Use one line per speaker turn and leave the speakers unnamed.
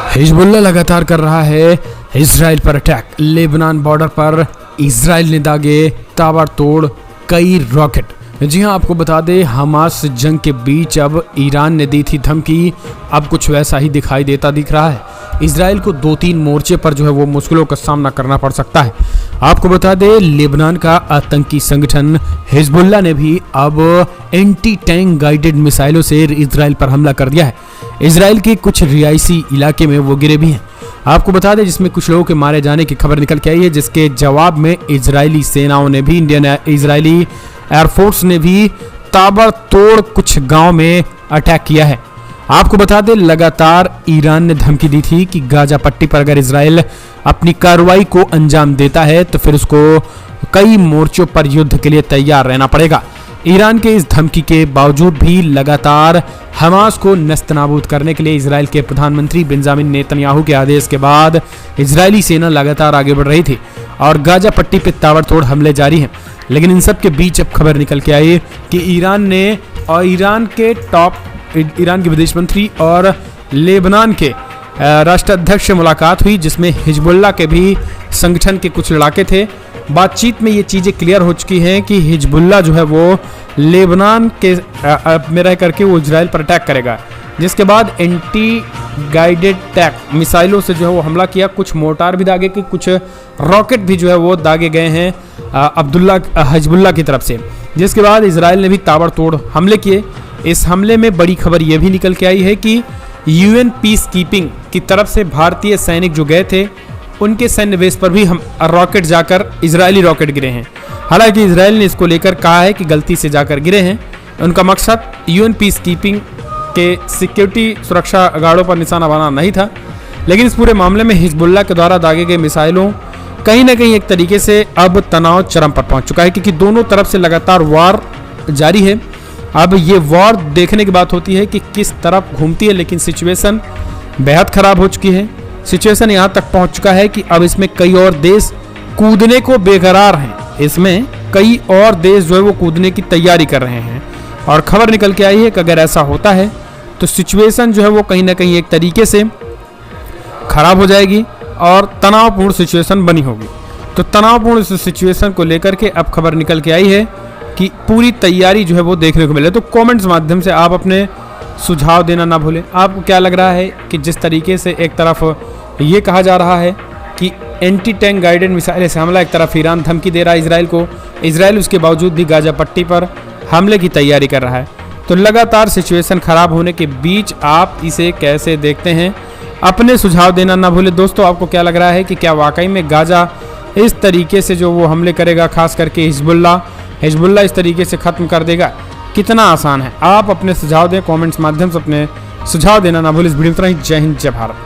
Hezbollah लगातार कर रहा है इजराइल पर अटैक। लेबनान बॉर्डर पर इजराइल ने दागे ताबड़तोड़ कई रॉकेट। जी हां, आपको बता दें, हमास जंग के बीच अब ईरान ने दी थी धमकी, अब कुछ वैसा ही दिखाई देता दिख रहा है। इजराइल को 2-3 मोर्चे पर जो है वो मुश्किलों का सामना करना पड़ सकता है। आपको बता दें, लेबनान का आतंकी संगठन हिजबुल्लाह ने भी अब एंटी टैंक गाइडेड मिसाइलों से इजराइल पर हमला कर दिया है। इजराइल के कुछ रिहायशी इलाके में वो गिरे भी हैं। आपको बता दें, जिसमें कुछ लोगों के मारे जाने की खबर निकल के आई है, जिसके जवाब में इजरायली सेनाओं ने भी, इजरायली एयरफोर्स ने भी ताबड़तोड़ कुछ गांव में अटैक किया है। आपको बता दें, लगातार ईरान ने धमकी दी थी कि गाजा पट्टी पर अगर इजराइल अपनी कार्रवाई को अंजाम देता है तो फिर उसको कई मोर्चों पर युद्ध के लिए तैयार रहना पड़ेगा। ईरान के इस धमकी के बावजूद भी लगातार हमास को नस्तनाबूद करने के लिए इजराइल के प्रधानमंत्री बेंजामिन नेतन्याहू के आदेश के बाद इजरायली सेना लगातार आगे बढ़ रही थी और गाजा पट्टी पर ताबड़तोड़ हमले जारी हैं। लेकिन इन सब के बीच अब खबर निकल के आई कि ईरान के विदेश मंत्री और लेबनान के राष्ट्राध्यक्ष से मुलाकात हुई, जिसमें हिजबुल्लाह के भी संगठन के कुछ लड़ाके थे। बातचीत में ये चीज़ें क्लियर हो चुकी हैं कि हिजबुल्लाह जो है वो लेबनान के में रह करके वो इजराइल पर अटैक करेगा, जिसके बाद एंटी गाइडेड टैंक मिसाइलों से जो है वो हमला किया। कुछ मोर्टार भी दागे कि कुछ रॉकेट भी जो है वो दागे गए हैं हिजबुल्लाह की तरफ से, जिसके बाद इजराइल ने भी ताबड़तोड़ हमले किए। इस हमले में बड़ी खबर यह भी निकल के आई है कि यूएन पीस कीपिंग की तरफ से भारतीय सैनिक जो गए थे उनके सैन्य बेस पर भी हम रॉकेट जाकर इजरायली रॉकेट गिरे हैं। हालांकि इजराइल ने इसको लेकर कहा है कि गलती से जाकर गिरे हैं। उनका मकसद यूएन पीस कीपिंग के सिक्योरिटी सुरक्षा गार्डों पर निशाना बनाना नहीं था। लेकिन इस पूरे मामले में हिजबुल्लाह के द्वारा दागे गए मिसाइलों कहीं ना कहीं एक तरीके से अब तनाव चरम पर पहुंच चुका है, क्योंकि दोनों तरफ से लगातार वार जारी है। अब ये वॉर देखने की बात होती है कि किस तरफ घूमती है, लेकिन सिचुएशन बेहद खराब हो चुकी है। सिचुएशन यहाँ तक पहुँच चुका है कि अब इसमें कई और देश कूदने को बेकरार हैं। इसमें कई और देश जो है वो कूदने की तैयारी कर रहे हैं और खबर निकल के आई है कि अगर ऐसा होता है तो सिचुएशन जो है वो कहीं ना कहीं एक तरीके से खराब हो जाएगी और तनावपूर्ण सिचुएशन बनी होगी। तो तनावपूर्ण इस सिचुएशन को लेकर के अब खबर निकल के आई है कि पूरी तैयारी जो है वो देखने को मिले। तो कमेंट्स माध्यम से आप अपने सुझाव देना ना भूलें। आपको क्या लग रहा है कि जिस तरीके से एक तरफ ये कहा जा रहा है कि एंटी टैंक गाइडेड मिसाइल से हमला, एक तरफ ईरान धमकी दे रहा है इजराइल को, इजराइल उसके बावजूद भी गाजा पट्टी पर हमले की तैयारी कर रहा है। तो लगातार सिचुएशन खराब होने के बीच आप इसे कैसे देखते हैं, अपने सुझाव देना ना भूलें। दोस्तों, आपको क्या लग रहा है कि क्या वाकई में गाजा इस तरीके से जो वो हमले करेगा, खास करके हिजबुल्लाह इस तरीके से ख़त्म कर देगा? कितना आसान है? आप अपने सुझाव दें, कमेंट्स माध्यम से अपने सुझाव देना ना भूलें। इस वीडियो में इतना ही। जय हिंद, जय भारत।